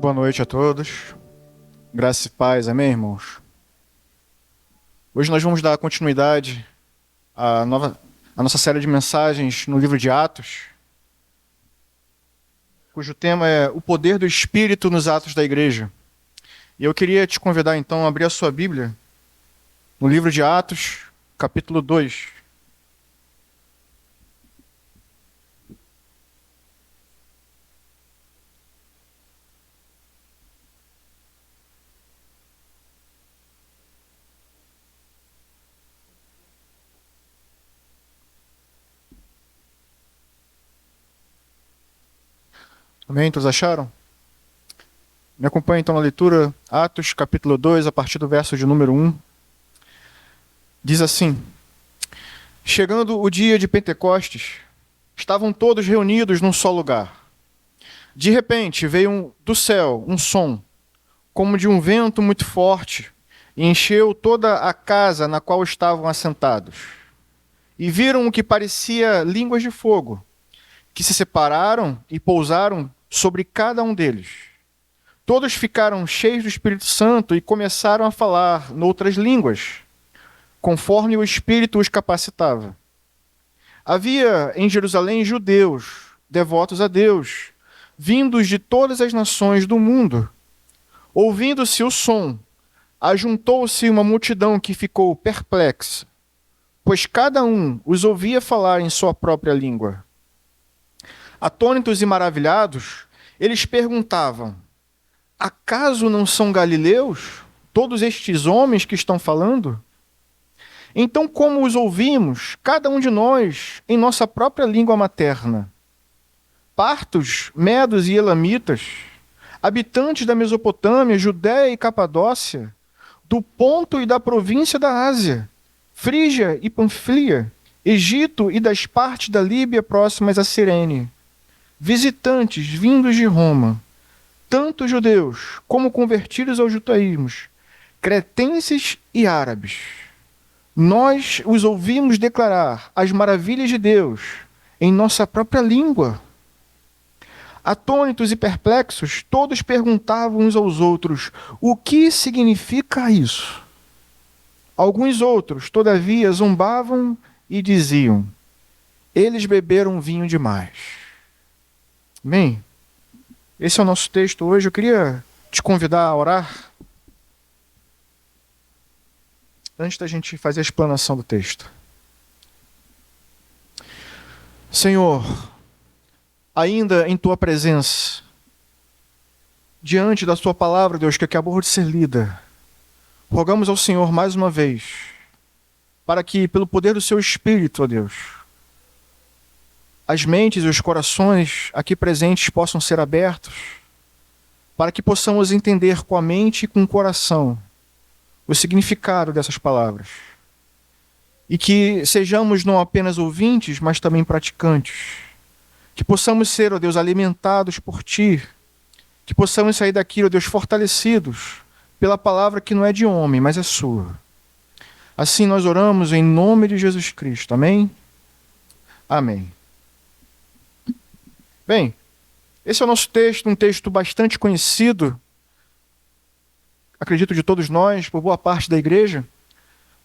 Boa noite a todos. Graça e paz, amém, irmãos? Hoje nós vamos dar continuidade à nossa série de mensagens no livro de Atos, cujo tema é o poder do Espírito nos atos da igreja. E eu queria te convidar então a abrir a sua Bíblia no livro de Atos, capítulo 2. Amém? Todos acharam? Me acompanhe então na leitura, Atos, capítulo 2, a partir do verso de número 1. Diz assim: Chegando o dia de Pentecostes, estavam todos reunidos num só lugar. De repente veio do céu um som, como de um vento muito forte, e encheu toda a casa na qual estavam assentados. E viram o que parecia línguas de fogo, que se separaram e pousaram sobre cada um deles. Todos ficaram cheios do Espírito Santo e começaram a falar noutras línguas, conforme o Espírito os capacitava. Havia em Jerusalém judeus, devotos a Deus, vindos de todas as nações do mundo. Ouvindo-se o som, ajuntou-se uma multidão que ficou perplexa, pois cada um os ouvia falar em sua própria língua. Atônitos e maravilhados, eles perguntavam: acaso não são galileus todos estes homens que estão falando? Então, como os ouvimos, cada um de nós, em nossa própria língua materna? Partos, medos e elamitas, habitantes da Mesopotâmia, Judéia e Capadócia, do Ponto e da província da Ásia, Frígia e Panfilia, Egito e das partes da Líbia próximas a Cirene, visitantes vindos de Roma, tanto judeus como convertidos ao judaísmo, cretenses e árabes. Nós os ouvimos declarar as maravilhas de Deus em nossa própria língua. Atônitos e perplexos, todos perguntavam uns aos outros: o que significa isso? Alguns outros, todavia, zombavam e diziam: eles beberam vinho demais. Amém? Esse é o nosso texto hoje. Eu queria te convidar a orar antes da gente fazer a explanação do texto. Senhor, ainda em tua presença, diante da tua palavra, Deus, que acabou de ser lida, rogamos ao Senhor mais uma vez, para que, pelo poder do seu Espírito, ó Deus, as mentes e os corações aqui presentes possam ser abertos, para que possamos entender com a mente e com o coração o significado dessas palavras. E que sejamos não apenas ouvintes, mas também praticantes. Que possamos ser, ó Deus, alimentados por Ti. Que possamos sair daqui, ó Deus, fortalecidos pela palavra que não é de homem, mas é sua. Assim nós oramos em nome de Jesus Cristo. Amém? Amém. Bem, esse é o nosso texto, um texto bastante conhecido, acredito de todos nós, por boa parte da igreja.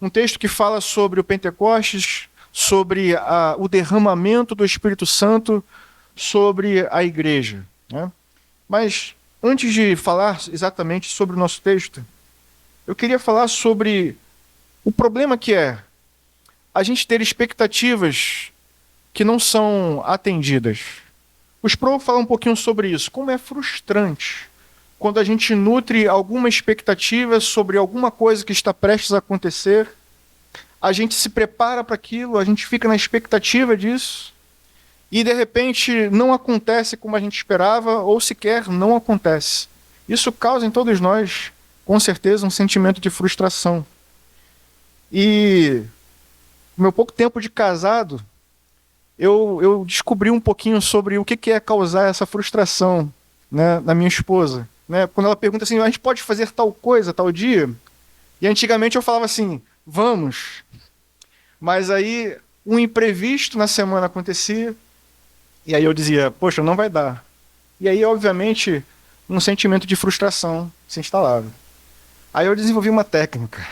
Um texto que fala sobre o Pentecostes, sobre o derramamento do Espírito Santo sobre a igreja, né? Mas antes de falar exatamente sobre o nosso texto, eu queria falar sobre o problema que é a gente ter expectativas que não são atendidas. O Sproul fala um pouquinho sobre isso, como é frustrante quando a gente nutre alguma expectativa sobre alguma coisa que está prestes a acontecer, a gente se prepara para aquilo, a gente fica na expectativa disso, e de repente não acontece como a gente esperava, ou sequer não acontece. Isso causa em todos nós, com certeza, um sentimento de frustração. E no meu pouco tempo de casado, eu descobri um pouquinho sobre o que é causar essa frustração, né, na minha esposa. Né? Quando ela pergunta assim, a gente pode fazer tal coisa, tal dia? E antigamente eu falava assim, vamos. Mas aí um imprevisto na semana acontecia, e aí eu dizia, poxa, não vai dar. E aí, obviamente, um sentimento de frustração se instalava. Aí eu desenvolvi uma técnica.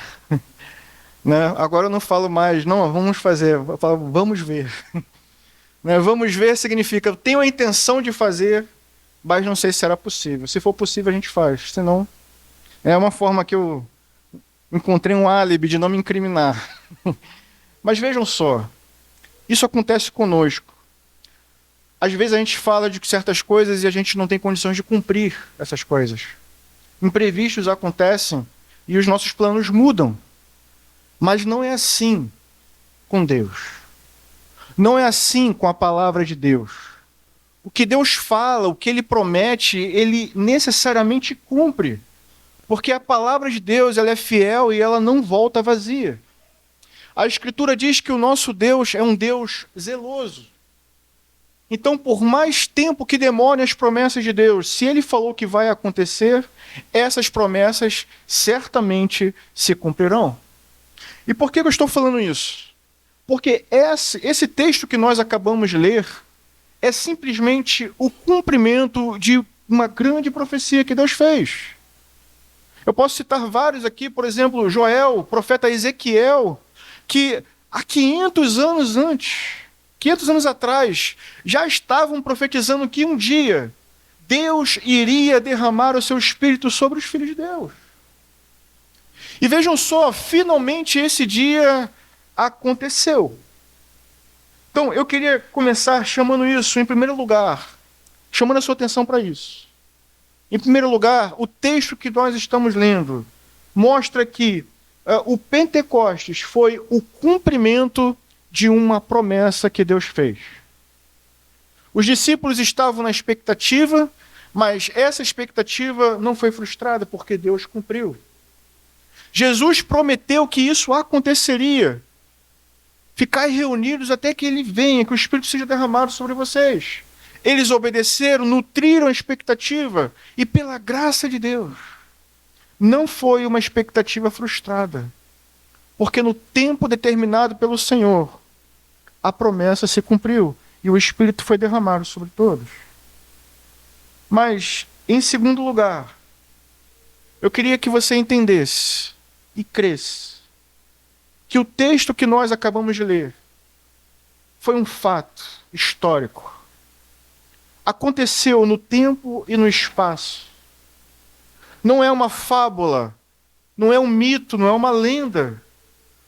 Né? Agora eu não falo mais, não, vamos fazer, eu falo, vamos ver. Né? Vamos ver significa, eu tenho a intenção de fazer, mas não sei se será possível. Se for possível, a gente faz. Senão, é uma forma que eu encontrei um álibi de não me incriminar. Mas vejam só, isso acontece conosco. Às vezes a gente fala de certas coisas e a gente não tem condições de cumprir essas coisas. Imprevistos acontecem e os nossos planos mudam. Mas não é assim com Deus. Não é assim com a palavra de Deus. O que Deus fala, o que Ele promete, Ele necessariamente cumpre. Porque a palavra de Deus, ela é fiel e ela não volta vazia. A Escritura diz que o nosso Deus é um Deus zeloso. Então, por mais tempo que demorem as promessas de Deus, se Ele falou que vai acontecer, essas promessas certamente se cumprirão. E por que eu estou falando isso? Porque esse texto que nós acabamos de ler é simplesmente o cumprimento de uma grande profecia que Deus fez. Eu posso citar vários aqui, por exemplo, Joel, o profeta Ezequiel, que há 500 anos antes, 500 anos atrás, já estavam profetizando que um dia Deus iria derramar o seu Espírito sobre os filhos de Deus. E vejam só, finalmente esse dia aconteceu. Então, eu queria começar chamando isso, em primeiro lugar, chamando a sua atenção para isso. Em primeiro lugar, o texto que nós estamos lendo mostra que o Pentecostes foi o cumprimento de uma promessa que Deus fez. Os discípulos estavam na expectativa, mas essa expectativa não foi frustrada porque Deus cumpriu. Jesus prometeu que isso aconteceria. Ficai reunidos até que Ele venha, que o Espírito seja derramado sobre vocês. Eles obedeceram, nutriram a expectativa, e pela graça de Deus, não foi uma expectativa frustrada. Porque no tempo determinado pelo Senhor, a promessa se cumpriu, e o Espírito foi derramado sobre todos. Mas, em segundo lugar, eu queria que você entendesse e cresce que o texto que nós acabamos de ler foi um fato histórico. Aconteceu no tempo e no espaço. Não é uma fábula, não é um mito, não é uma lenda.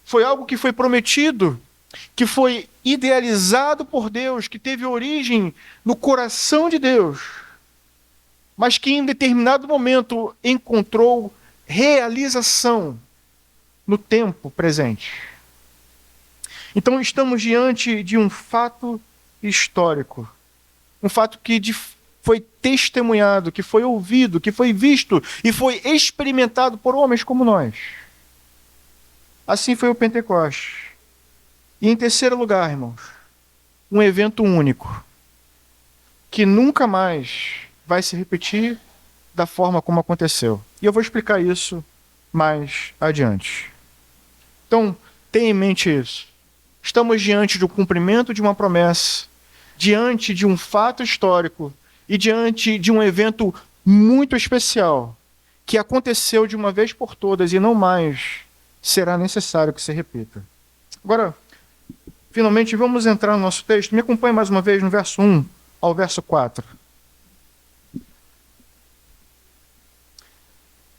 Foi algo que foi prometido, que foi idealizado por Deus, que teve origem no coração de Deus, mas que em determinado momento encontrou realização no tempo presente. Então estamos diante de um fato histórico. Um fato que foi testemunhado, que foi ouvido, que foi visto e foi experimentado por homens como nós. Assim foi o Pentecostes. E em terceiro lugar, irmãos, um evento único, que nunca mais vai se repetir da forma como aconteceu. E eu vou explicar isso mais adiante. Então, tenha em mente isso. Estamos diante do cumprimento de uma promessa, diante de um fato histórico e diante de um evento muito especial que aconteceu de uma vez por todas e não mais será necessário que se repita. Agora, finalmente, vamos entrar no nosso texto. Me acompanhe mais uma vez no verso 1 ao verso 4.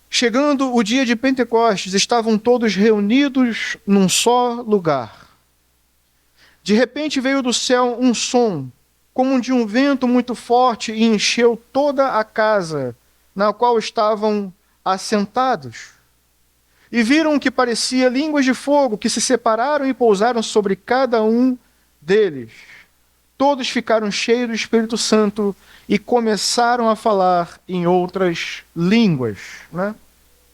Chegando o dia de Pentecostes, estavam todos reunidos num só lugar. De repente veio do céu um som, como de um vento muito forte, e encheu toda a casa na qual estavam assentados. E viram que parecia línguas de fogo, que se separaram e pousaram sobre cada um deles. Todos ficaram cheios do Espírito Santo e começaram a falar em outras línguas, né?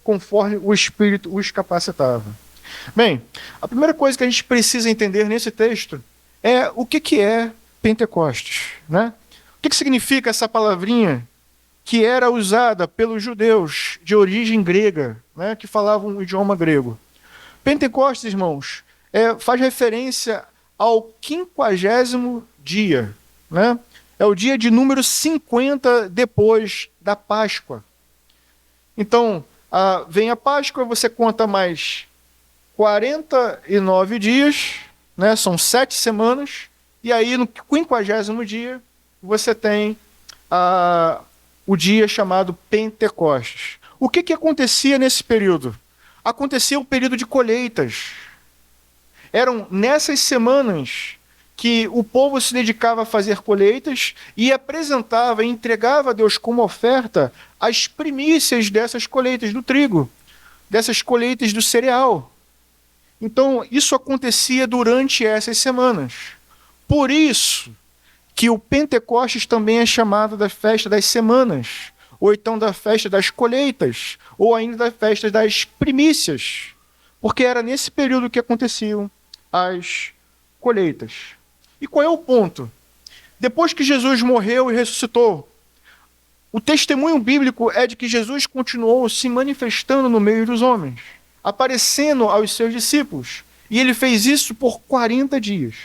Conforme o Espírito os capacitava. Bem, a primeira coisa que a gente precisa entender nesse texto é o que é Pentecostes, né? O que significa essa palavrinha que era usada pelos judeus de origem grega, né, que falavam o idioma grego. Pentecostes, irmãos, faz referência ao 50º dia, né? É o dia de número 50 depois da Páscoa. Então, vem a Páscoa, você conta mais 49 dias, né? São 7 semanas, e aí no 50º dia, você tem o dia chamado Pentecostes. O que acontecia nesse período? Acontecia o período de colheitas. Eram nessas semanas que o povo se dedicava a fazer colheitas e apresentava e entregava a Deus como oferta as primícias dessas colheitas do trigo, dessas colheitas do cereal. Então, isso acontecia durante essas semanas. Por isso que o Pentecostes também é chamado da festa das semanas, ou então da festa das colheitas, ou ainda da festa das primícias, porque era nesse período que aconteciam as colheitas. E qual é o ponto? Depois que Jesus morreu e ressuscitou, o testemunho bíblico é de que Jesus continuou se manifestando no meio dos homens, aparecendo aos seus discípulos. E ele fez isso por 40 dias.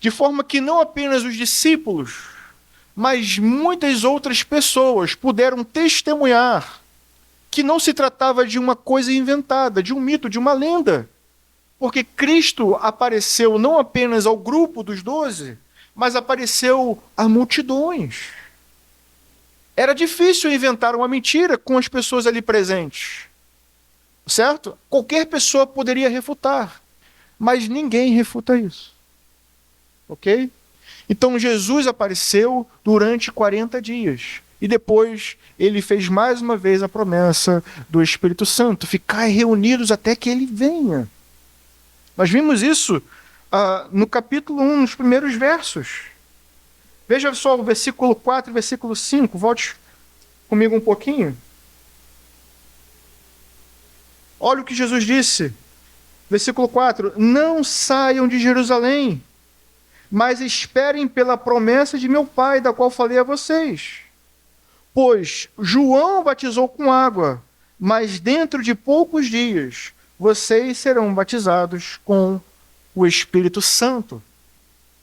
De forma que não apenas os discípulos, mas muitas outras pessoas puderam testemunhar que não se tratava de uma coisa inventada, de um mito, de uma lenda. Porque Cristo apareceu não apenas ao grupo dos 12, mas apareceu a multidões. Era difícil inventar uma mentira com as pessoas ali presentes. Certo? Qualquer pessoa poderia refutar, mas ninguém refuta isso. Ok? Então Jesus apareceu durante 40 dias. E depois ele fez mais uma vez a promessa do Espírito Santo, ficar reunidos até que ele venha. Nós vimos isso no capítulo 1, nos primeiros versos. Veja só o versículo 4 e versículo 5. Volte comigo um pouquinho. Olha o que Jesus disse. Versículo 4. Não saiam de Jerusalém, mas esperem pela promessa de meu Pai, da qual falei a vocês. Pois João batizou com água, mas dentro de poucos dias vocês serão batizados com o Espírito Santo.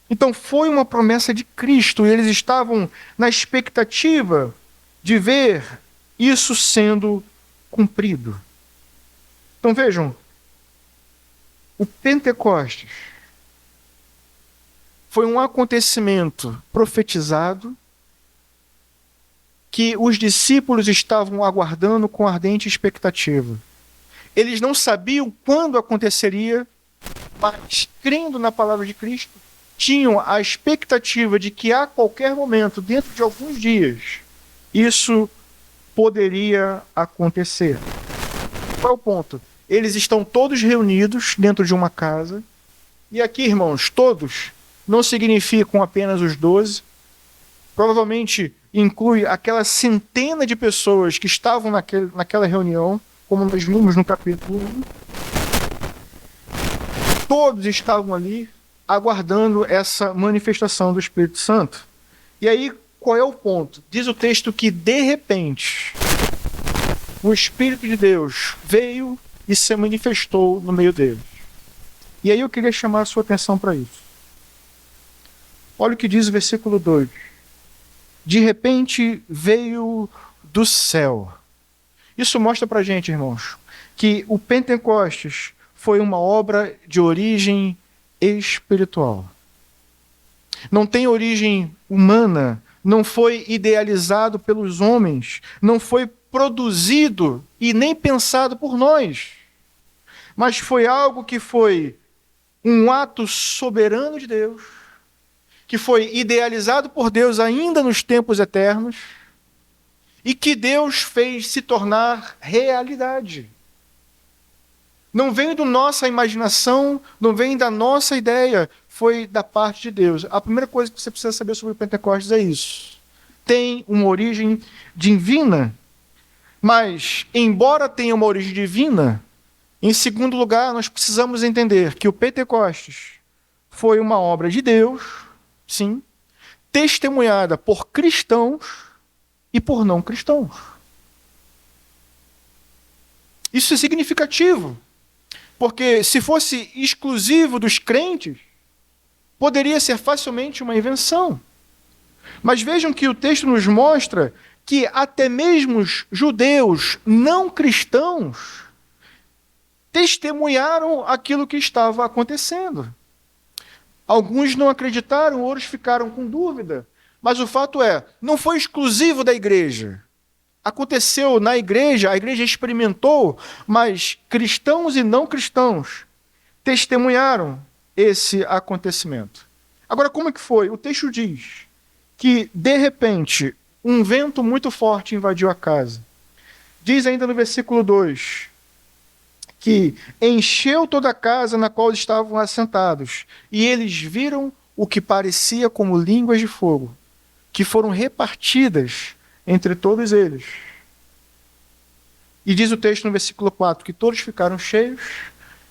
Então foi uma promessa de Cristo, e eles estavam na expectativa de ver isso sendo cumprido. Então vejam, o Pentecostes foi um acontecimento profetizado que os discípulos estavam aguardando com ardente expectativa. Eles não sabiam quando aconteceria, mas, crendo na palavra de Cristo, tinham a expectativa de que a qualquer momento, dentro de alguns dias, isso poderia acontecer. Qual é o ponto? Eles estão todos reunidos dentro de uma casa, e aqui, irmãos, todos não significam apenas os 12, provavelmente inclui aquela centena de pessoas que estavam naquela reunião, como nós vimos no capítulo 1. Todos estavam ali aguardando essa manifestação do Espírito Santo. E aí, qual é o ponto? Diz o texto que, de repente, o Espírito de Deus veio e se manifestou no meio deles. E aí eu queria chamar a sua atenção para isso. Olha o que diz o versículo 2. De repente veio do céu. Isso mostra para a gente, irmãos, que o Pentecostes foi uma obra de origem espiritual. Não tem origem humana, não foi idealizado pelos homens, não foi produzido e nem pensado por nós, mas foi algo que foi um ato soberano de Deus, que foi idealizado por Deus ainda nos tempos eternos, e que Deus fez se tornar realidade. Não vem da nossa imaginação, não vem da nossa ideia, foi da parte de Deus. A primeira coisa que você precisa saber sobre o Pentecostes é isso. Tem uma origem divina, mas, embora tenha uma origem divina, em segundo lugar, nós precisamos entender que o Pentecostes foi uma obra de Deus, sim, testemunhada por cristãos e por não cristãos. Isso é significativo, porque se fosse exclusivo dos crentes, Poderia ser facilmente uma invenção. Mas vejam que o texto nos mostra que até mesmo os judeus não cristãos testemunharam aquilo que estava acontecendo. Alguns não acreditaram, outros ficaram com dúvida. Mas o fato é, não foi exclusivo da igreja. Aconteceu na igreja, a igreja experimentou, mas cristãos e não cristãos testemunharam esse acontecimento. Agora, como é que foi? O texto diz que, de repente, um vento muito forte invadiu a casa. Diz ainda no versículo 2, que encheu toda a casa na qual estavam assentados, e eles viram o que parecia como línguas de fogo, que foram repartidas entre todos eles. E diz o texto no versículo 4, que todos ficaram cheios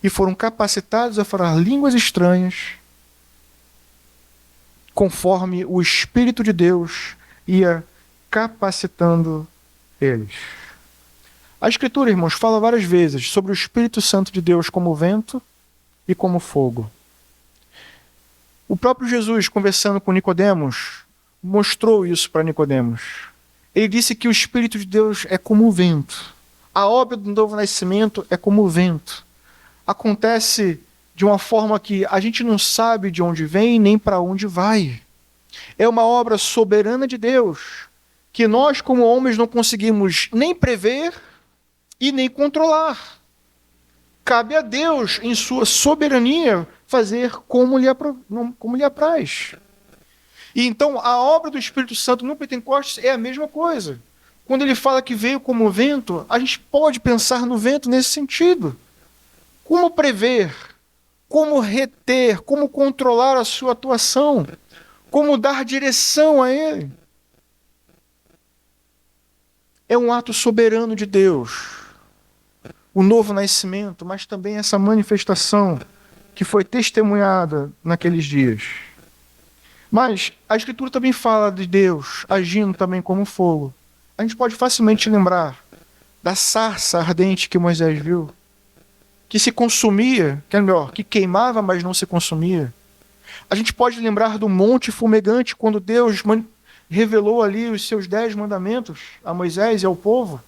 e foram capacitados a falar línguas estranhas, conforme o Espírito de Deus ia capacitando eles. A Escritura, irmãos, fala várias vezes sobre o Espírito Santo de Deus como vento e como fogo. O próprio Jesus, conversando com Nicodemos, mostrou isso para Nicodemos. Ele disse que o Espírito de Deus é como o vento. A obra do novo nascimento é como o vento. Acontece de uma forma que a gente não sabe de onde vem nem para onde vai. É uma obra soberana de Deus, que nós, como homens, não conseguimos nem prever e nem controlar. Cabe a Deus, em sua soberania, fazer como lhe apraz. E então a obra do Espírito Santo no Pentecostes é a mesma coisa. Quando ele fala que veio como vento, a gente pode pensar no vento nesse sentido. Como prever, como reter, como controlar a sua atuação, como dar direção a ele. É um ato soberano de Deus. O novo nascimento, mas também essa manifestação que foi testemunhada naqueles dias. Mas a Escritura também fala de Deus agindo também como fogo. A gente pode facilmente lembrar da sarça ardente que Moisés viu, que se consumia, que é melhor, que queimava, mas não se consumia. A gente pode lembrar do monte fumegante, quando Deus revelou ali os seus 10 mandamentos a Moisés e ao povo.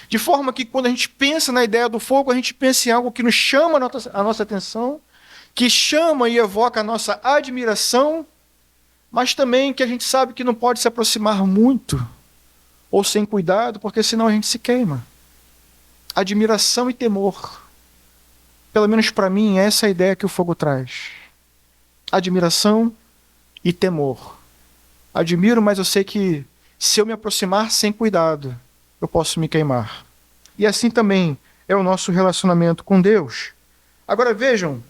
De forma que quando a gente pensa na ideia do fogo, a gente pensa em algo que nos chama a nossa atenção, que chama e evoca a nossa admiração, mas também que a gente sabe que não pode se aproximar muito ou sem cuidado, porque senão a gente se queima. Admiração e temor. Pelo menos para mim, essa é a ideia que o fogo traz. Admiração e temor. Admiro, mas eu sei que se eu me aproximar sem cuidado, eu posso me queimar. E assim também é o nosso relacionamento com Deus. Agora vejam,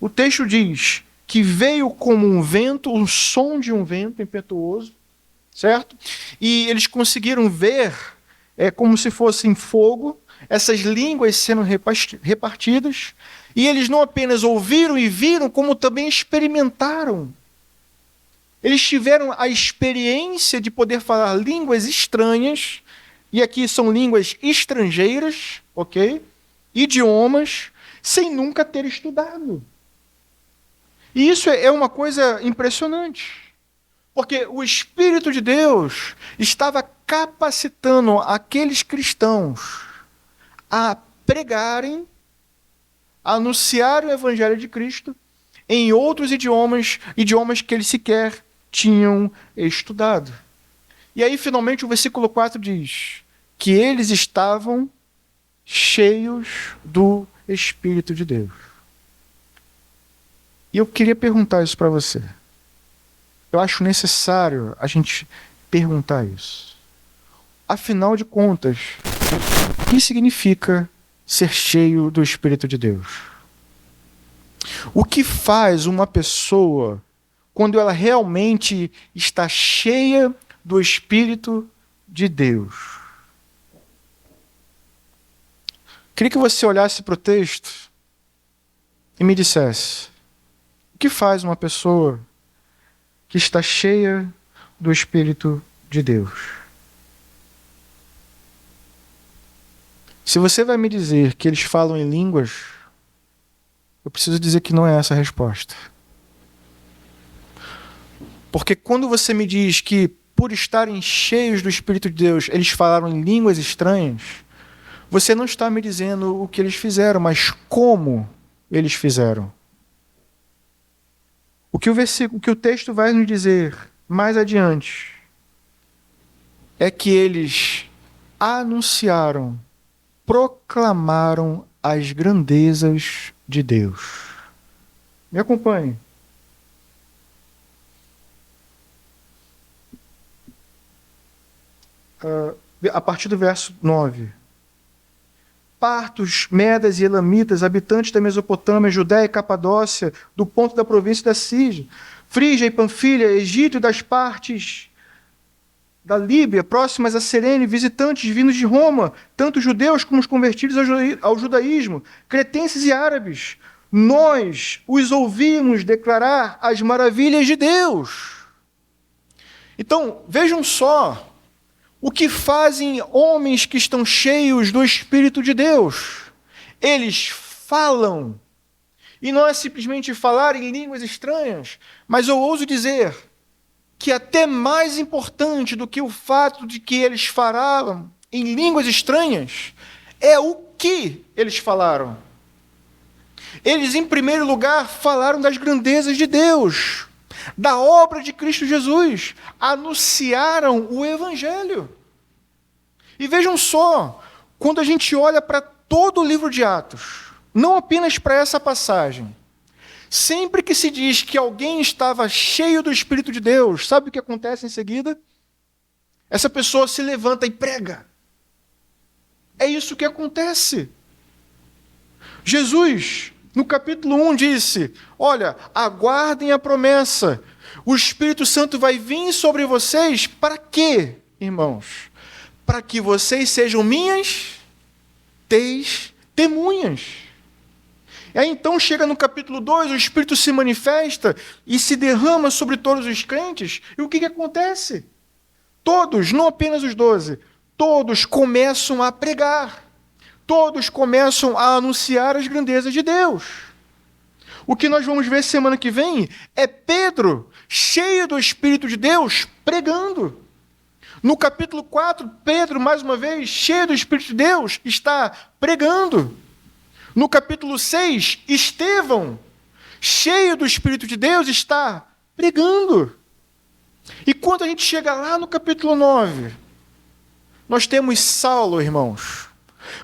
o texto diz que veio como um vento, um som de um vento impetuoso, certo? E eles conseguiram ver, como se fossem fogo, essas línguas sendo repartidas, e eles não apenas ouviram e viram, como também experimentaram. Eles tiveram a experiência de poder falar línguas estranhas, e aqui são línguas estrangeiras, ok? Idiomas, sem nunca ter estudado. E isso é uma coisa impressionante, porque o Espírito de Deus estava capacitando aqueles cristãos a pregarem, a anunciarem o Evangelho de Cristo em outros idiomas que eles sequer tinham estudado. E aí, finalmente, o versículo 4 diz que eles estavam cheios do Espírito de Deus. E eu queria perguntar isso para você. Eu acho necessário a gente perguntar isso. Afinal de contas, o que significa ser cheio do Espírito de Deus? O que faz uma pessoa quando ela realmente está cheia do Espírito de Deus? Queria que você olhasse para o texto e me dissesse: o que faz uma pessoa que está cheia do Espírito de Deus? Se você vai me dizer que eles falam em línguas, eu preciso dizer que não é essa a resposta. Porque quando você me diz que, por estarem cheios do Espírito de Deus, eles falaram em línguas estranhas, você não está me dizendo o que eles fizeram, mas como eles fizeram. O que o texto vai nos dizer mais adiante é que eles anunciaram, proclamaram as grandezas de Deus. Me acompanhe. A partir do verso 9. Partos, medas e elamitas, habitantes da Mesopotâmia, Judéia e Capadócia, do ponto da província da Síria, Frígia e Panfilha, Egito e das partes da Líbia, próximas a Cirene, visitantes vindos de Roma, tanto judeus como os convertidos ao judaísmo, cretenses e árabes, nós os ouvimos declarar as maravilhas de Deus. Então, vejam só o que fazem homens que estão cheios do Espírito de Deus. Eles falam. E não é simplesmente falar em línguas estranhas, mas eu ouso dizer que até mais importante do que o fato de que eles falaram em línguas estranhas é o que eles falaram. Eles, em primeiro lugar, falaram das grandezas de Deus, da obra de Cristo Jesus, anunciaram o Evangelho. E vejam só, quando a gente olha para todo o livro de Atos, não apenas para essa passagem, sempre que se diz que alguém estava cheio do Espírito de Deus, sabe o que acontece em seguida? Essa pessoa se levanta e prega. É isso que acontece. Jesus, no capítulo 1, disse: olha, aguardem a promessa. O Espírito Santo vai vir sobre vocês para quê, irmãos? Para que vocês sejam minhas testemunhas. E aí então chega no capítulo 2, o Espírito se manifesta e se derrama sobre todos os crentes. E o que acontece? Todos, não apenas os 12, todos começam a pregar. Todos começam a anunciar as grandezas de Deus. O que nós vamos ver semana que vem é Pedro, cheio do Espírito de Deus, pregando. No capítulo 4, Pedro, mais uma vez, cheio do Espírito de Deus, está pregando. No capítulo 6, Estevão, cheio do Espírito de Deus, está pregando. E quando a gente chega lá no capítulo 9, nós temos Saulo, irmãos,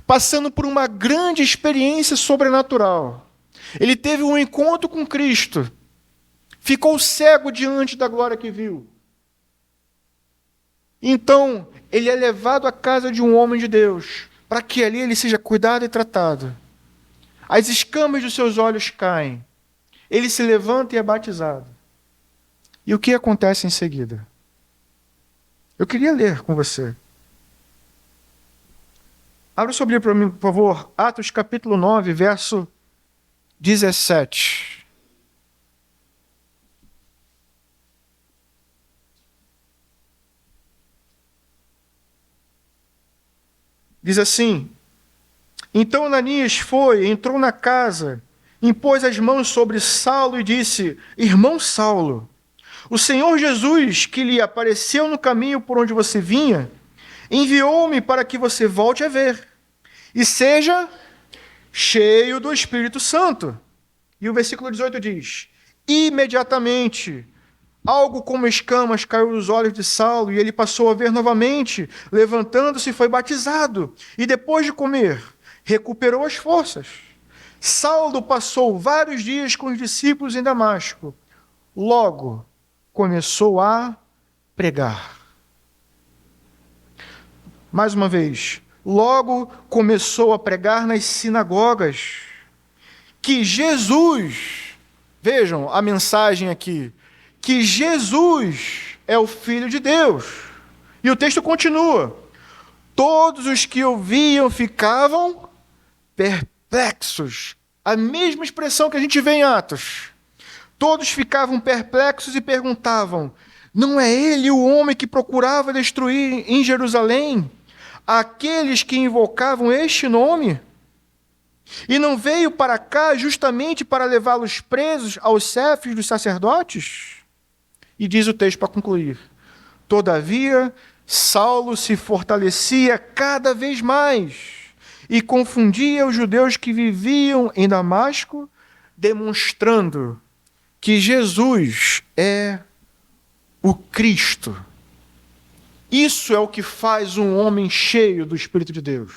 passando por uma grande experiência sobrenatural. Ele teve um encontro com Cristo, ficou cego diante da glória que viu. Então, ele é levado à casa de um homem de Deus, para que ali ele seja cuidado e tratado. As escamas dos seus olhos caem. Ele se levanta e é batizado. E o que acontece em seguida? Eu queria ler com você. Abra sua Bíblia para mim, por favor. Atos capítulo 9, verso 17. Diz assim: então Ananias foi, entrou na casa, impôs as mãos sobre Saulo e disse: irmão Saulo, o Senhor Jesus, que lhe apareceu no caminho por onde você vinha, enviou-me para que você volte a ver e seja cheio do Espírito Santo. E o versículo 18 diz: imediatamente algo como escamas caiu dos olhos de Saulo e ele passou a ver novamente. Levantando-se, foi batizado e depois de comer, recuperou as forças. Saulo passou vários dias com os discípulos em Damasco. Logo, começou a pregar. Mais uma vez, logo começou a pregar nas sinagogas que Jesus, vejam a mensagem aqui, que Jesus é o Filho de Deus. E o texto continua: todos os que ouviam ficavam perplexos. A mesma expressão que a gente vê em Atos. Todos ficavam perplexos e perguntavam: não é ele o homem que procurava destruir em Jerusalém aqueles que invocavam este nome? E não veio para cá justamente para levá-los presos aos chefes dos sacerdotes? E diz o texto para concluir: todavia, Saulo se fortalecia cada vez mais e confundia os judeus que viviam em Damasco, demonstrando que Jesus é o Cristo. Isso é o que faz um homem cheio do Espírito de Deus.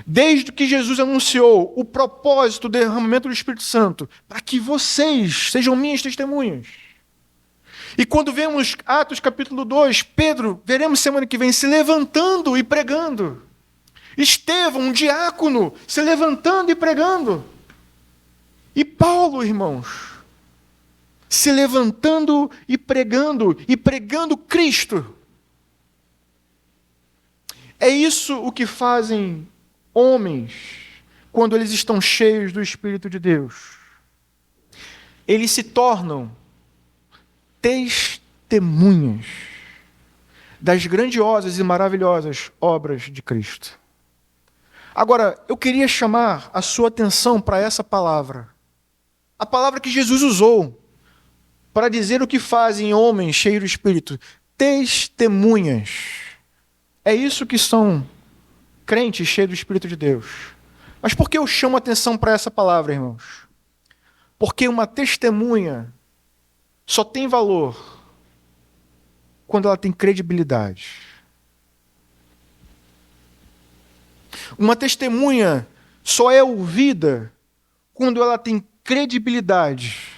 Desde que Jesus anunciou o propósito do derramamento do Espírito Santo, para que vocês sejam minhas testemunhas. E quando vemos Atos capítulo 2, Pedro, veremos semana que vem, se levantando e pregando. Estevão, um diácono, se levantando e pregando. E Paulo, irmãos, se levantando e pregando Cristo. É isso o que fazem homens quando eles estão cheios do Espírito de Deus. Eles se tornam testemunhas das grandiosas e maravilhosas obras de Cristo. Agora, eu queria chamar a sua atenção para essa palavra. A palavra que Jesus usou para dizer o que fazem homens cheios do Espírito. Testemunhas. É isso que são crentes cheios do Espírito de Deus. Mas por que eu chamo a atenção para essa palavra, irmãos? Porque uma testemunha só tem valor quando ela tem credibilidade. Uma testemunha só é ouvida quando ela tem credibilidade.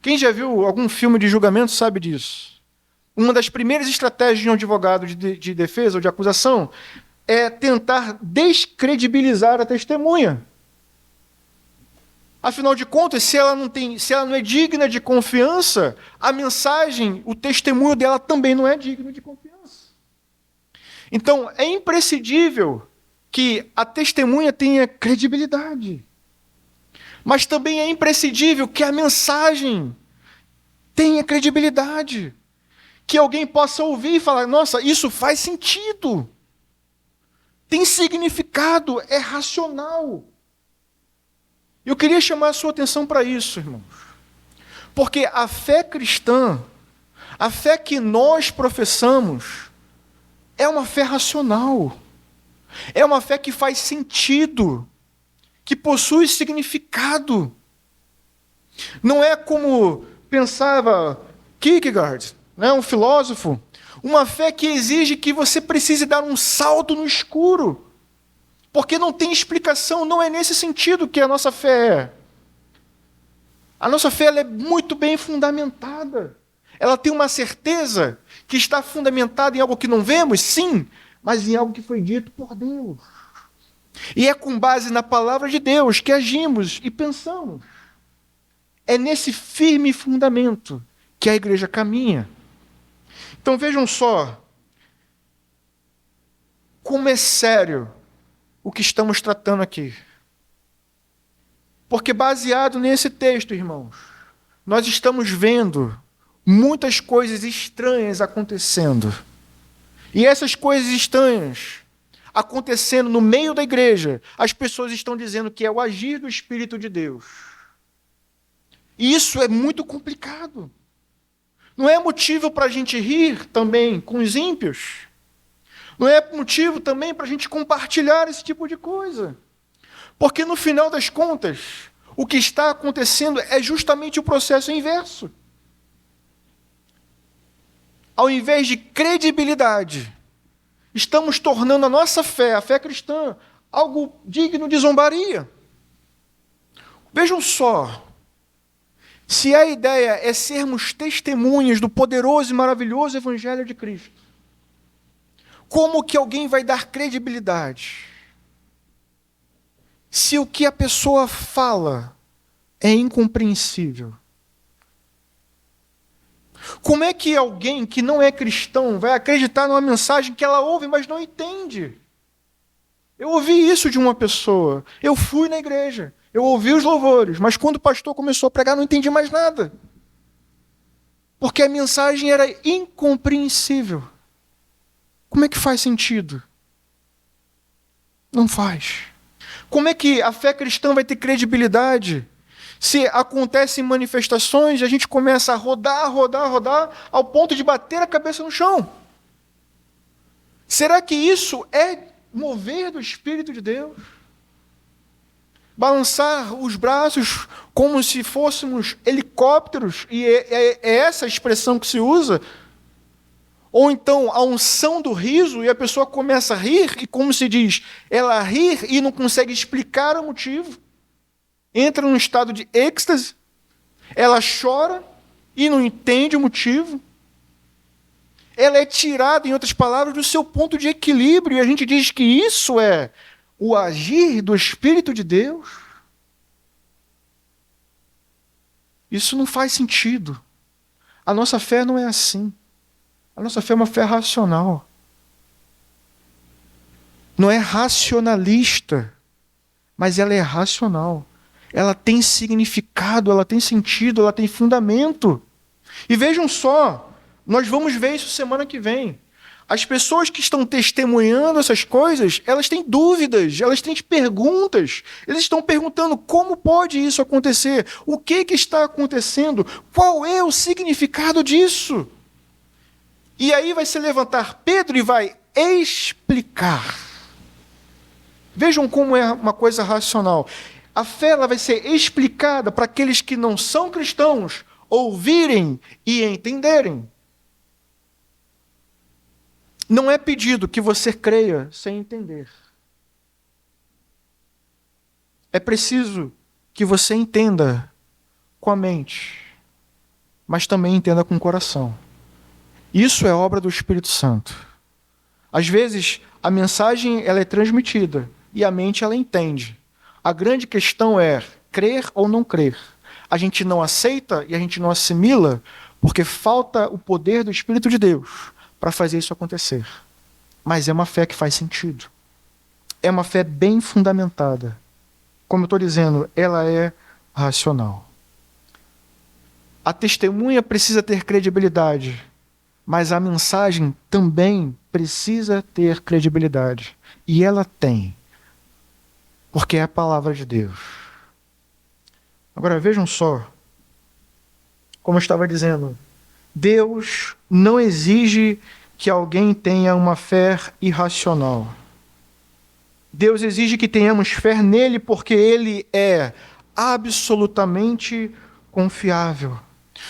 Quem já viu algum filme de julgamento sabe disso. Uma das primeiras estratégias de um advogado de defesa ou de acusação é tentar descredibilizar a testemunha. Afinal de contas, se ela não é digna de confiança, a mensagem, o testemunho dela também não é digno de confiança. Então, é imprescindível que a testemunha tenha credibilidade. Mas também é imprescindível que a mensagem tenha credibilidade. Que alguém possa ouvir e falar, nossa, isso faz sentido. Tem significado, é racional. Eu queria chamar a sua atenção para isso, irmãos. Porque a fé cristã, a fé que nós professamos, é uma fé racional. É uma fé que faz sentido, que possui significado. Não é como pensava Kierkegaard, um filósofo, uma fé que exige que você precise dar um salto no escuro, porque não tem explicação, não é nesse sentido que a nossa fé é. A nossa fé ela é muito bem fundamentada. Ela tem uma certeza que está fundamentada em algo que não vemos, sim, mas em algo que foi dito por Deus. E é com base na palavra de Deus que agimos e pensamos. É nesse firme fundamento que a igreja caminha. Então vejam só como é sério o que estamos tratando aqui. Porque baseado nesse texto, irmãos, nós estamos vendo muitas coisas estranhas acontecendo. E essas coisas estranhas acontecendo no meio da igreja, as pessoas estão dizendo que é o agir do Espírito de Deus. E isso é muito complicado. Não é motivo para a gente rir também com os ímpios. Não é motivo também para a gente compartilhar esse tipo de coisa. Porque no final das contas, o que está acontecendo é justamente o processo inverso. Ao invés de credibilidade, estamos tornando a nossa fé, a fé cristã, algo digno de zombaria. Vejam só, se a ideia é sermos testemunhas do poderoso e maravilhoso Evangelho de Cristo, como que alguém vai dar credibilidade se o que a pessoa fala é incompreensível? Como é que alguém que não é cristão vai acreditar numa mensagem que ela ouve, mas não entende? Eu ouvi isso de uma pessoa. Eu fui na igreja, eu ouvi os louvores, mas quando o pastor começou a pregar, não entendi mais nada. Porque a mensagem era incompreensível. Como é que faz sentido? Não faz. Como é que a fé cristã vai ter credibilidade Se acontecem manifestações, a gente começa a rodar, ao ponto de bater a cabeça no chão. Será que isso é mover do Espírito de Deus? Balançar os braços como se fôssemos helicópteros, e é essa a expressão que se usa? Ou então a unção do riso, e a pessoa começa a rir, e como se diz, ela ri e não consegue explicar o motivo. Entra num estado de êxtase, ela chora e não entende o motivo. Ela é tirada, em outras palavras, do seu ponto de equilíbrio, e a gente diz que isso é o agir do Espírito de Deus. Isso não faz sentido. A nossa fé não é assim. A nossa fé é uma fé racional. Não é racionalista, mas ela é racional. Ela tem significado, ela tem sentido, ela tem fundamento. E vejam só, nós vamos ver isso semana que vem. As pessoas que estão testemunhando essas coisas, elas têm dúvidas, elas têm perguntas. Eles estão perguntando como pode isso acontecer? O que está acontecendo? Qual é o significado disso? E aí vai se levantar Pedro e vai explicar. Vejam como é uma coisa racional. A fé ela vai ser explicada para aqueles que não são cristãos ouvirem e entenderem. Não é pedido que você creia sem entender. É preciso que você entenda com a mente, mas também entenda com o coração. Isso é obra do Espírito Santo. Às vezes, a mensagem ela é transmitida e a mente ela entende. A grande questão é crer ou não crer. A gente não aceita e a gente não assimila porque falta o poder do Espírito de Deus para fazer isso acontecer. Mas é uma fé que faz sentido. É uma fé bem fundamentada. Como eu estou dizendo, ela é racional. A testemunha precisa ter credibilidade, mas a mensagem também precisa ter credibilidade. E ela tem, porque é a palavra de Deus. Agora vejam só, como eu estava dizendo, Deus não exige que alguém tenha uma fé irracional. Deus exige que tenhamos fé nele porque ele é absolutamente confiável.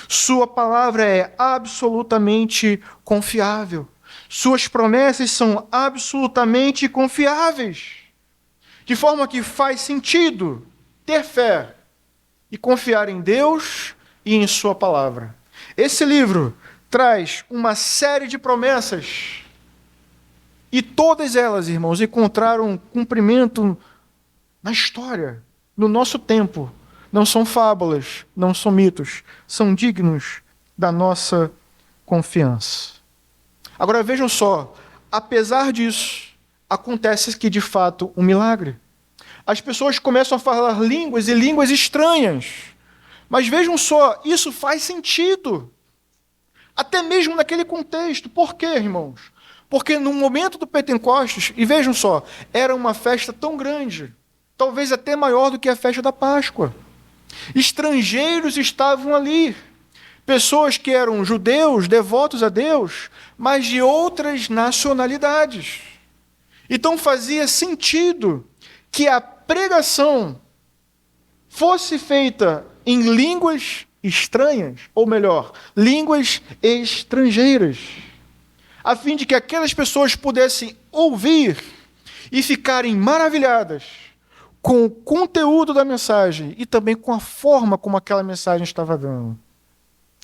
Sua palavra é absolutamente confiável. Suas promessas são absolutamente confiáveis. De forma que faz sentido ter fé e confiar em Deus e em sua palavra. Esse livro traz uma série de promessas e todas elas, irmãos, encontraram cumprimento na história, no nosso tempo. Não são fábulas, não são mitos, são dignos da nossa confiança. Agora vejam só, apesar disso, acontece que de fato um milagre. As pessoas começam a falar línguas e línguas estranhas. Mas vejam só, isso faz sentido. Até mesmo naquele contexto. Por quê, irmãos? Porque no momento do Pentecostes, e vejam só, era uma festa tão grande, talvez até maior do que a festa da Páscoa. Estrangeiros estavam ali. Pessoas que eram judeus, devotos a Deus, mas de outras nacionalidades. Então fazia sentido que a pregação fosse feita em línguas estranhas, ou melhor, línguas estrangeiras, a fim de que aquelas pessoas pudessem ouvir e ficarem maravilhadas com o conteúdo da mensagem e também com a forma como aquela mensagem estava dando.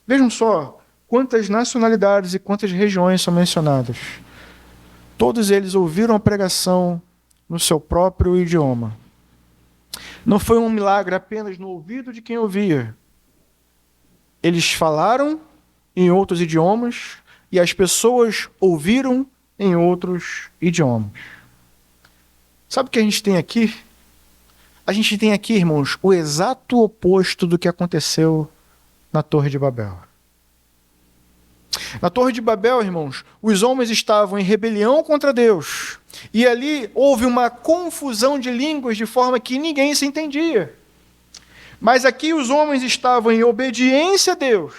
Vejam só quantas nacionalidades e quantas regiões são mencionadas. Todos eles ouviram a pregação no seu próprio idioma. Não foi um milagre apenas no ouvido de quem ouvia. Eles falaram em outros idiomas e as pessoas ouviram em outros idiomas. Sabe o que a gente tem aqui? A gente tem aqui, irmãos, o exato oposto do que aconteceu na Torre de Babel. Na Torre de Babel, irmãos, os homens estavam em rebelião contra Deus. E ali houve uma confusão de línguas de forma que ninguém se entendia. Mas aqui os homens estavam em obediência a Deus,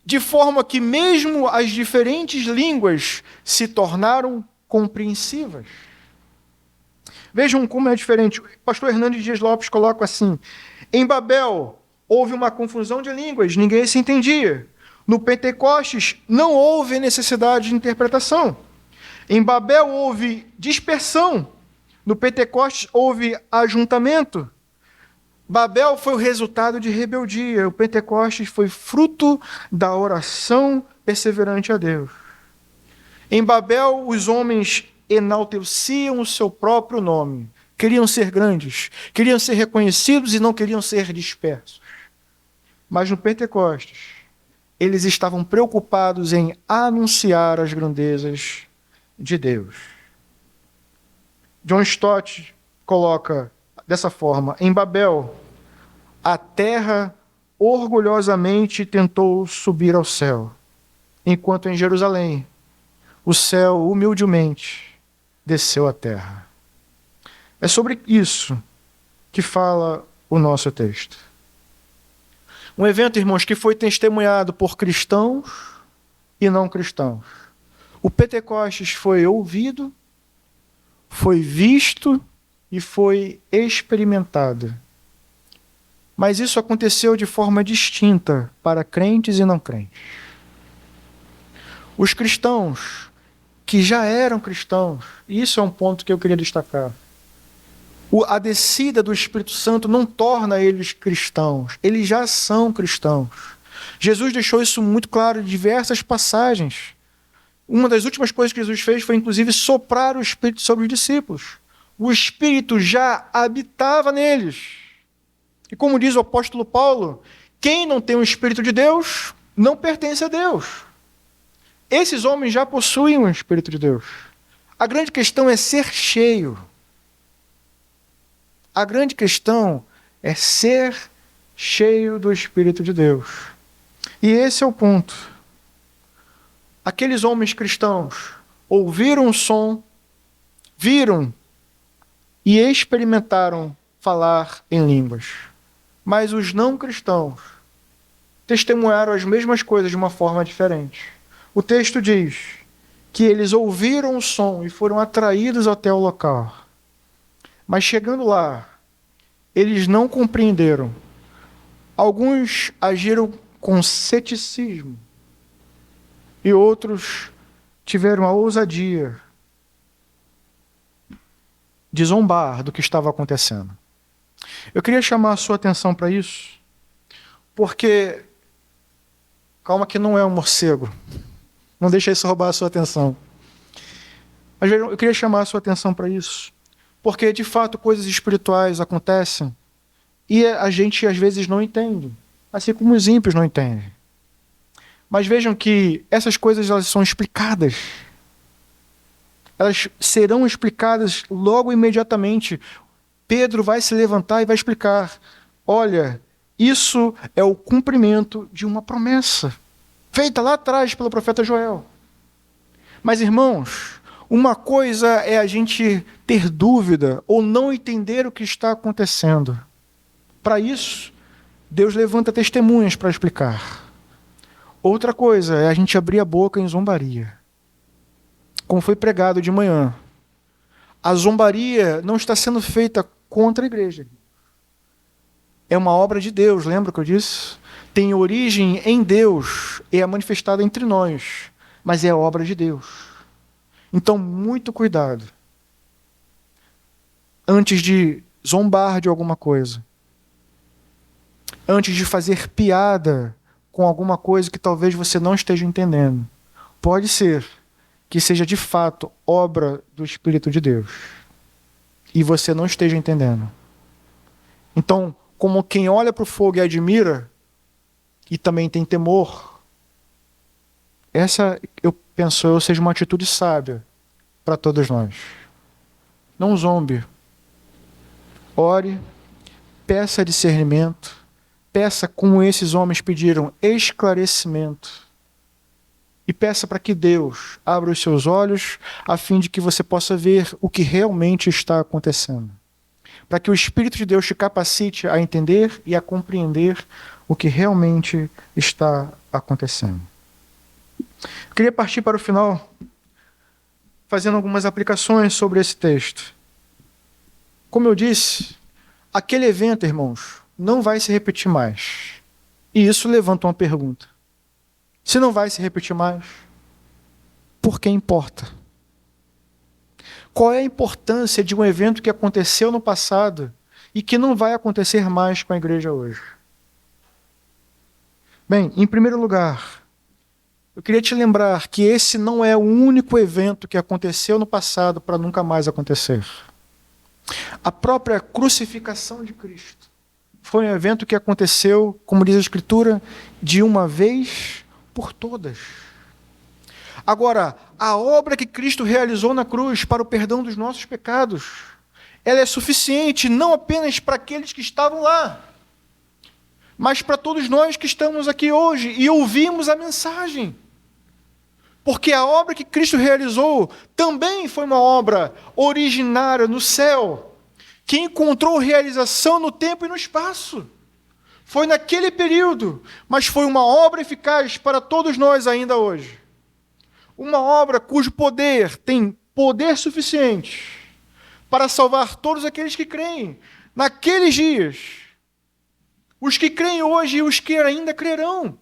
de forma que mesmo as diferentes línguas se tornaram compreensivas. Vejam como é diferente. O pastor Hernandes Dias Lopes coloca assim: em Babel houve uma confusão de línguas, ninguém se entendia. No Pentecostes não houve necessidade de interpretação. Em Babel houve dispersão, no Pentecostes houve ajuntamento. Babel foi o resultado de rebeldia, o Pentecostes foi fruto da oração perseverante a Deus. Em Babel, os homens enalteciam o seu próprio nome, queriam ser grandes, queriam ser reconhecidos e não queriam ser dispersos. Mas no Pentecostes, eles estavam preocupados em anunciar as grandezas de Deus. John Stott coloca dessa forma: em Babel, a terra orgulhosamente tentou subir ao céu, enquanto em Jerusalém, o céu humildemente desceu à terra. É sobre isso que fala o nosso texto. Um evento, irmãos, que foi testemunhado por cristãos e não cristãos. O Pentecostes foi ouvido, foi visto e foi experimentado. Mas isso aconteceu de forma distinta para crentes e não crentes. Os cristãos que já eram cristãos, e isso é um ponto que eu queria destacar, a descida do Espírito Santo não torna eles cristãos, eles já são cristãos. Jesus deixou isso muito claro em diversas passagens. Uma das últimas coisas que Jesus fez foi, inclusive, soprar o Espírito sobre os discípulos. O Espírito já habitava neles. E como diz o apóstolo Paulo, quem não tem o Espírito de Deus não pertence a Deus. Esses homens já possuem o Espírito de Deus. A grande questão é ser cheio. A grande questão é ser cheio do Espírito de Deus. E esse é o ponto. Aqueles homens cristãos ouviram o som, viram e experimentaram falar em línguas. Mas os não cristãos testemunharam as mesmas coisas de uma forma diferente. O texto diz que eles ouviram o som e foram atraídos até o local. Mas chegando lá, eles não compreenderam. Alguns agiram com ceticismo e outros tiveram a ousadia de zombar do que estava acontecendo. Eu queria chamar a sua atenção para isso, porque, calma que não é um morcego, não deixe isso roubar a sua atenção. Mas eu queria chamar a sua atenção para isso, porque de fato coisas espirituais acontecem e a gente às vezes não entende, assim como os ímpios não entendem. Mas vejam que essas coisas elas são explicadas. Elas serão explicadas logo imediatamente. Pedro vai se levantar e vai explicar: olha, isso é o cumprimento de uma promessa feita lá atrás pelo profeta Joel. Mas, irmãos, uma coisa é a gente ter dúvida ou não entender o que está acontecendo. Para isso, Deus levanta testemunhas para explicar. Outra coisa é a gente abrir a boca em zombaria. Como foi pregado de manhã, a zombaria não está sendo feita contra a igreja. É uma obra de Deus, lembra que eu disse? Tem origem em Deus e é manifestada entre nós, mas é obra de Deus. Então, muito cuidado antes de zombar de alguma coisa, antes de fazer piada com alguma coisa que talvez você não esteja entendendo. Pode ser que seja de fato obra do Espírito de Deus e você não esteja entendendo. Então, como quem olha para o fogo e admira e também tem temor, essa, eu penso, seja uma atitude sábia para todos nós. Não zombe. Ore, peça discernimento, peça como esses homens pediram, esclarecimento. E peça para que Deus abra os seus olhos a fim de que você possa ver o que realmente está acontecendo. para que o Espírito de Deus te capacite a entender e a compreender o que realmente está acontecendo. Eu queria partir para o final, fazendo algumas aplicações sobre esse texto. Como eu disse, aquele evento, irmãos, não vai se repetir mais. E isso levanta uma pergunta. Se não vai se repetir mais, por que importa? Qual é a importância de um evento que aconteceu no passado e que não vai acontecer mais com a igreja hoje? Bem, em primeiro lugar, eu queria te lembrar que esse não é o único evento que aconteceu no passado para nunca mais acontecer. A própria crucificação de Cristo foi um evento que aconteceu, como diz a Escritura, de uma vez por todas. Agora, a obra que Cristo realizou na cruz para o perdão dos nossos pecados, ela é suficiente não apenas para aqueles que estavam lá, mas para todos nós que estamos aqui hoje e ouvimos a mensagem. Porque a obra que Cristo realizou também foi uma obra originária no céu, que encontrou realização no tempo e no espaço. Foi naquele período, mas foi uma obra eficaz para todos nós ainda hoje. Uma obra cujo poder tem poder suficiente para salvar todos aqueles que creem naqueles dias. Os que creem hoje e os que ainda crerão.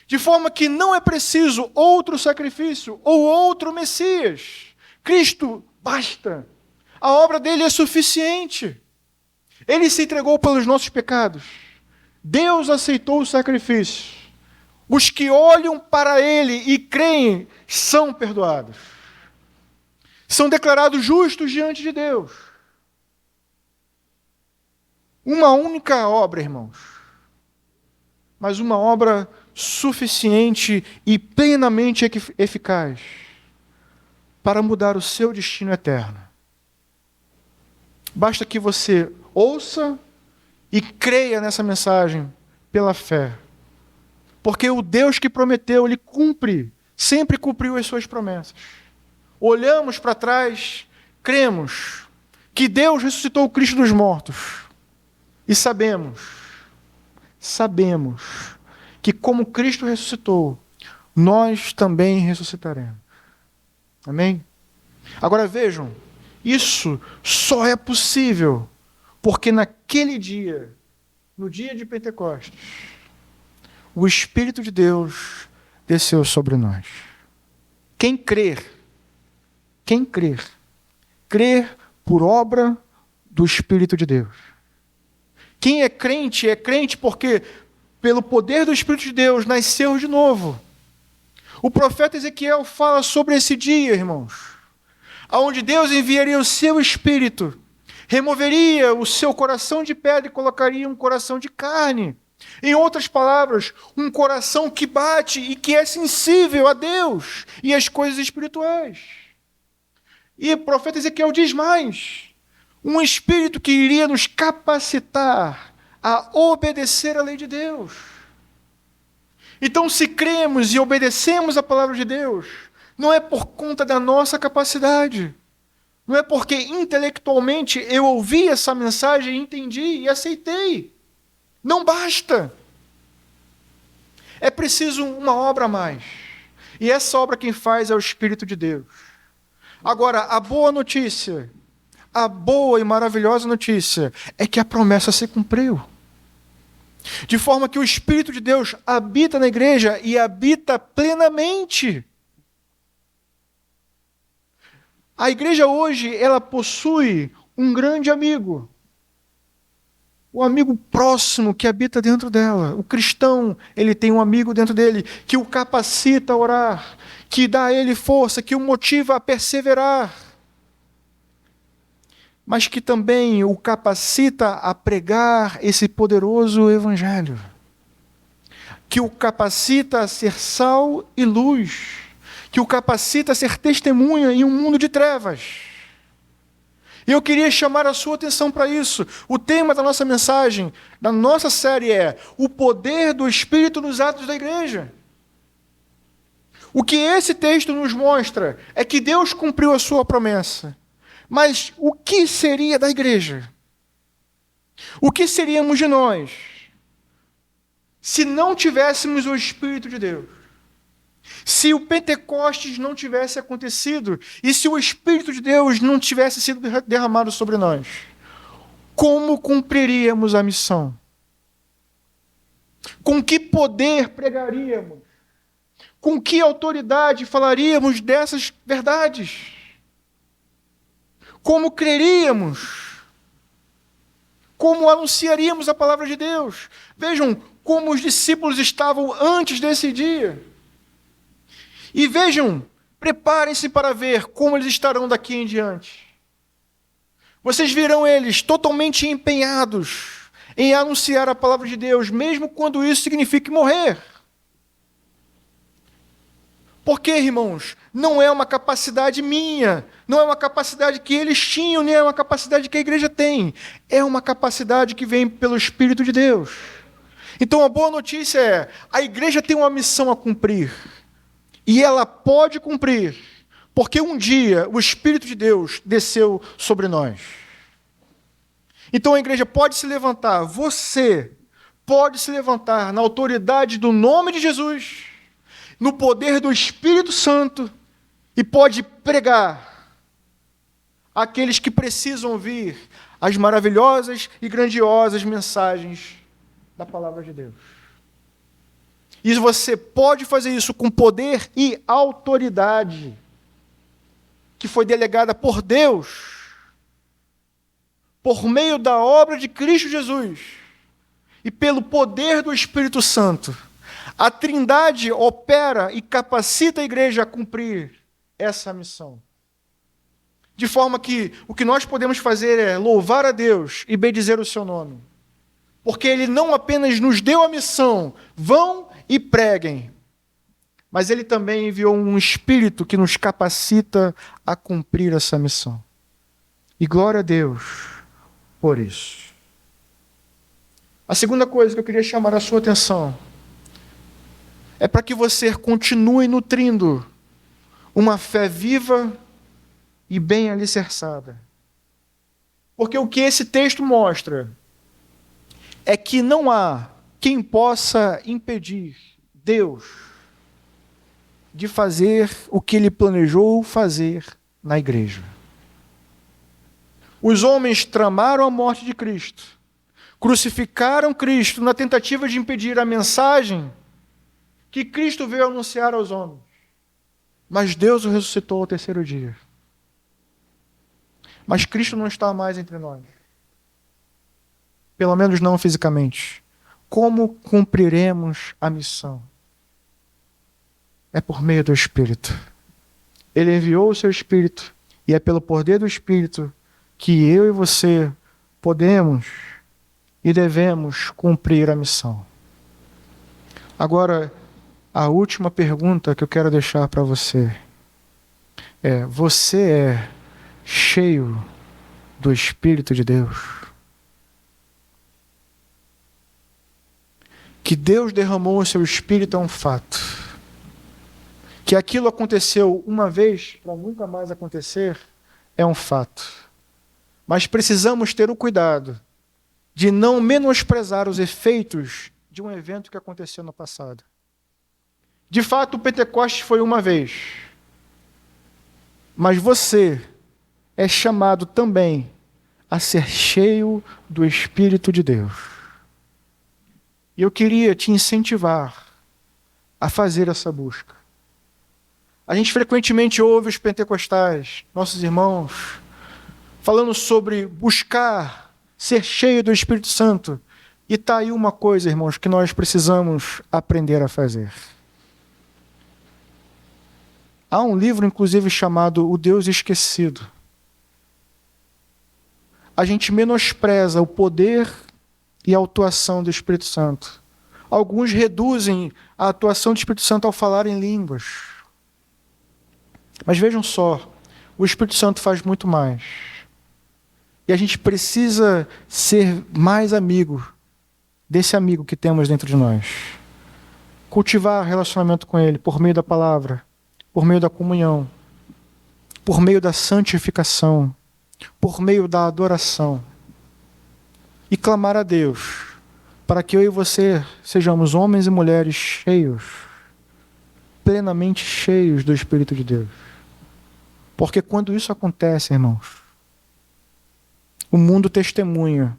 De forma que não é preciso outro sacrifício ou outro Messias. Cristo basta. A obra dele é suficiente. Ele se entregou pelos nossos pecados. Deus aceitou o sacrifício. Os que olham para ele e creem são perdoados. São declarados justos diante de Deus. Uma única obra, irmãos. Mas uma obra suficiente e plenamente eficaz para mudar o seu destino eterno. Basta que você ouça e creia nessa mensagem pela fé. Porque o Deus que prometeu, ele cumpre, sempre cumpriu as suas promessas. Olhamos para trás, cremos que Deus ressuscitou o Cristo dos mortos. E sabemos que como Cristo ressuscitou, nós também ressuscitaremos. Amém? Agora vejam, isso só é possível porque naquele dia, no dia de Pentecostes, o Espírito de Deus desceu sobre nós. Quem crer, crer por obra do Espírito de Deus. Quem é crente porque pelo poder do Espírito de Deus nasceu de novo. O profeta Ezequiel fala sobre esse dia, irmãos, onde Deus enviaria o seu Espírito, removeria o seu coração de pedra e colocaria um coração de carne. Em outras palavras, um coração que bate e que é sensível a Deus e às coisas espirituais. E o profeta Ezequiel diz mais: um espírito que iria nos capacitar a obedecer à lei de Deus. Então, se cremos e obedecemos a palavra de Deus, não é por conta da nossa capacidade, não é porque intelectualmente eu ouvi essa mensagem, entendi e aceitei. Não basta. É preciso uma obra a mais. E essa obra quem faz é o Espírito de Deus. Agora, a boa notícia, a boa e maravilhosa notícia é que a promessa se cumpriu. De forma que o Espírito de Deus habita na igreja e habita plenamente. A igreja hoje, ela possui um grande amigo. O amigo próximo que habita dentro dela. O cristão, ele tem um amigo dentro dele que o capacita a orar, que dá a ele força, que o motiva a perseverar, mas que também o capacita a pregar esse poderoso evangelho, que o capacita a ser sal e luz, que o capacita a ser testemunha em um mundo de trevas. E eu queria chamar a sua atenção para isso. O tema da nossa mensagem, da nossa série é o poder do Espírito nos atos da igreja. O que esse texto nos mostra é que Deus cumpriu a sua promessa, Mas o que seria da igreja? O que seríamos de nós se não tivéssemos o Espírito de Deus? Se o Pentecostes não tivesse acontecido e se o Espírito de Deus não tivesse sido derramado sobre nós, como cumpriríamos a missão? Com que poder pregaríamos? Com que autoridade falaríamos dessas verdades? Como creríamos? Como anunciaríamos a palavra de Deus? Vejam como os discípulos estavam antes desse dia. E vejam, preparem-se para ver como eles estarão daqui em diante. Vocês verão eles totalmente empenhados em anunciar a palavra de Deus, mesmo quando isso signifique morrer. Porque, irmãos, não é uma capacidade minha, não é uma capacidade que eles tinham, nem é uma capacidade que a igreja tem. É uma capacidade que vem pelo Espírito de Deus. Então a boa notícia é, a igreja tem uma missão a cumprir. E ela pode cumprir, porque um dia o Espírito de Deus desceu sobre nós. Então a igreja pode se levantar, você pode se levantar na autoridade do nome de Jesus, no poder do Espírito Santo, e pode pregar àqueles que precisam ouvir as maravilhosas e grandiosas mensagens da palavra de Deus. E você pode fazer isso com poder e autoridade que foi delegada por Deus, por meio da obra de Cristo Jesus e pelo poder do Espírito Santo. A Trindade opera e capacita a igreja a cumprir essa missão. De forma que o que nós podemos fazer é louvar a Deus e bendizer o seu nome. Porque Ele não apenas nos deu a missão, vão e preguem, mas Ele também enviou um Espírito que nos capacita a cumprir essa missão. E glória a Deus por isso. A segunda coisa que eu queria chamar a sua atenção é para que você continue nutrindo uma fé viva e bem alicerçada. Porque o que esse texto mostra é que não há quem possa impedir Deus de fazer o que Ele planejou fazer na igreja. Os homens tramaram a morte de Cristo, crucificaram Cristo na tentativa de impedir a mensagem que Cristo veio anunciar aos homens. Mas Deus o ressuscitou ao terceiro dia. Mas Cristo não está mais entre nós. Pelo menos não fisicamente. Como cumpriremos a missão? É por meio do Espírito. Ele enviou o seu Espírito, e é pelo poder do Espírito que eu e você podemos e devemos cumprir a missão. Agora, a última pergunta que eu quero deixar para você é: você é cheio do Espírito de Deus? Que Deus derramou o seu Espírito é um fato. Que aquilo aconteceu uma vez para nunca mais acontecer é um fato. Mas precisamos ter o cuidado de não menosprezar os efeitos de um evento que aconteceu no passado. De fato, o Pentecostes foi uma vez. Mas você é chamado também a ser cheio do Espírito de Deus. E eu queria te incentivar a fazer essa busca. A gente frequentemente ouve os pentecostais, nossos irmãos, falando sobre buscar ser cheio do Espírito Santo. E está aí uma coisa, irmãos, que nós precisamos aprender a fazer. Há um livro, inclusive, chamado O Deus Esquecido. A gente menospreza o poder e a atuação do Espírito Santo. Alguns reduzem a atuação do Espírito Santo ao falar em línguas. Mas vejam só, o Espírito Santo faz muito mais. E a gente precisa ser mais amigo desse amigo que temos dentro de nós. Cultivar relacionamento com Ele por meio da palavra, por meio da comunhão, por meio da santificação, por meio da adoração e clamar a Deus para que eu e você sejamos homens e mulheres cheios, plenamente cheios do Espírito de Deus. Porque quando isso acontece, irmãos, o mundo testemunha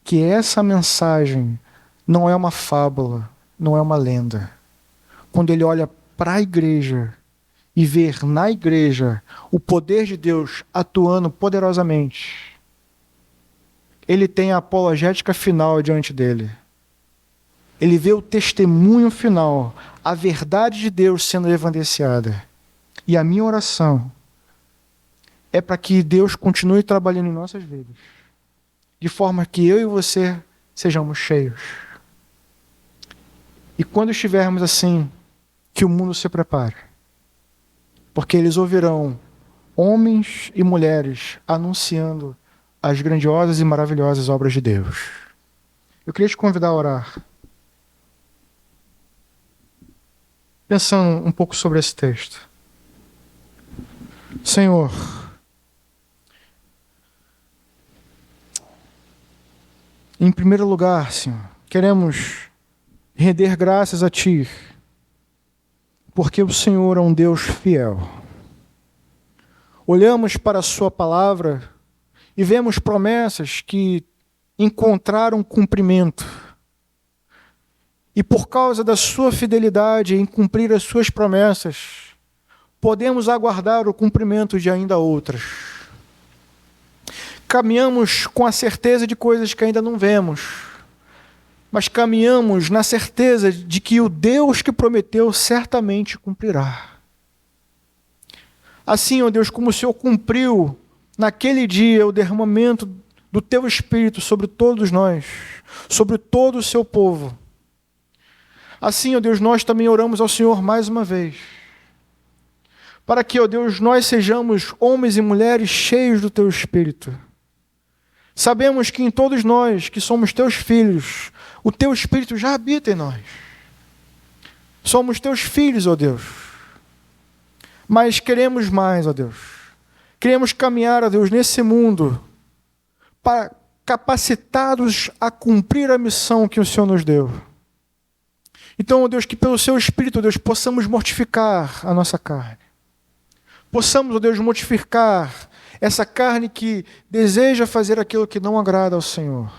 que essa mensagem não é uma fábula, não é uma lenda. Quando ele olha para a igreja e vê na igreja o poder de Deus atuando poderosamente, ele tem a apologética final diante dele. Ele vê o testemunho final, a verdade de Deus sendo evidenciada. E a minha oração é para que Deus continue trabalhando em nossas vidas, de forma que eu e você sejamos cheios. E quando estivermos assim, que o mundo se prepare, porque eles ouvirão homens e mulheres anunciando as grandiosas e maravilhosas obras de Deus. Eu queria te convidar a orar, pensando um pouco sobre esse texto. Senhor, em primeiro lugar, Senhor, queremos render graças a Ti, porque o Senhor é um Deus fiel. Olhamos para a Sua palavra e vemos promessas que encontraram cumprimento. E por causa da Sua fidelidade em cumprir as Suas promessas, podemos aguardar o cumprimento de ainda outras. Caminhamos com a certeza de coisas que ainda não vemos, mas caminhamos na certeza de que o Deus que prometeu certamente cumprirá. Assim, ó Deus, como o Senhor cumpriu naquele dia o derramamento do Teu Espírito sobre todos nós, sobre todo o Seu povo. Assim, ó Deus, nós também oramos ao Senhor mais uma vez, para que, ó Deus, nós sejamos homens e mulheres cheios do Teu Espírito. Sabemos que em todos nós, que somos Teus filhos, o Teu Espírito já habita em nós. Somos Teus filhos, ó Deus. Mas queremos mais, ó Deus. Queremos caminhar, ó Deus, nesse mundo, capacitados a cumprir a missão que o Senhor nos deu. Então, ó Deus, que pelo Seu Espírito, ó Deus, possamos mortificar a nossa carne. Possamos, ó Deus, mortificar essa carne que deseja fazer aquilo que não agrada ao Senhor.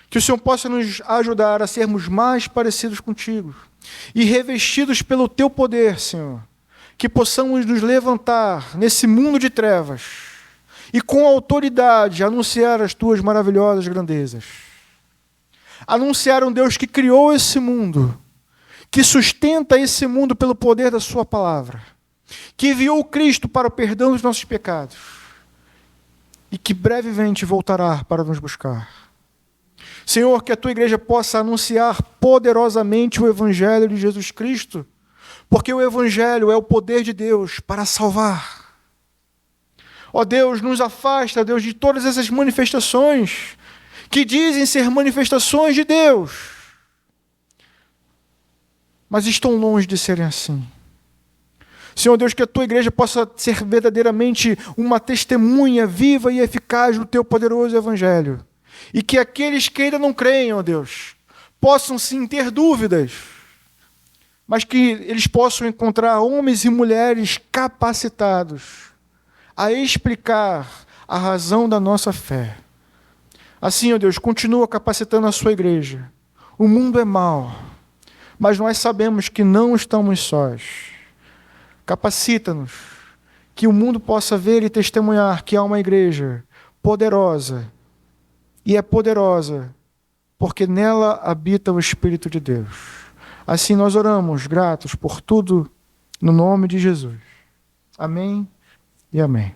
Que o Senhor possa nos ajudar a sermos mais parecidos contigo e revestidos pelo Teu poder, Senhor. Que possamos nos levantar nesse mundo de trevas e com autoridade anunciar as Tuas maravilhosas grandezas. Anunciar um Deus que criou esse mundo, que sustenta esse mundo pelo poder da Sua palavra, que enviou o Cristo para o perdão dos nossos pecados e que brevemente voltará para nos buscar. Senhor, que a Tua igreja possa anunciar poderosamente o Evangelho de Jesus Cristo, porque o Evangelho é o poder de Deus para salvar. Ó Deus, nos afasta, Deus, de todas essas manifestações que dizem ser manifestações de Deus, mas estão longe de serem assim. Senhor Deus, que a Tua igreja possa ser verdadeiramente uma testemunha viva e eficaz do Teu poderoso Evangelho. E que aqueles que ainda não creem, ó Deus, possam sim ter dúvidas, mas que eles possam encontrar homens e mulheres capacitados a explicar a razão da nossa fé. Assim, ó Deus, continua capacitando a Sua igreja. O mundo é mau, mas nós sabemos que não estamos sós. Capacita-nos, que o mundo possa ver e testemunhar que há uma igreja poderosa, e é poderosa porque nela habita o Espírito de Deus. Assim nós oramos, gratos por tudo, no nome de Jesus. Amém e amém.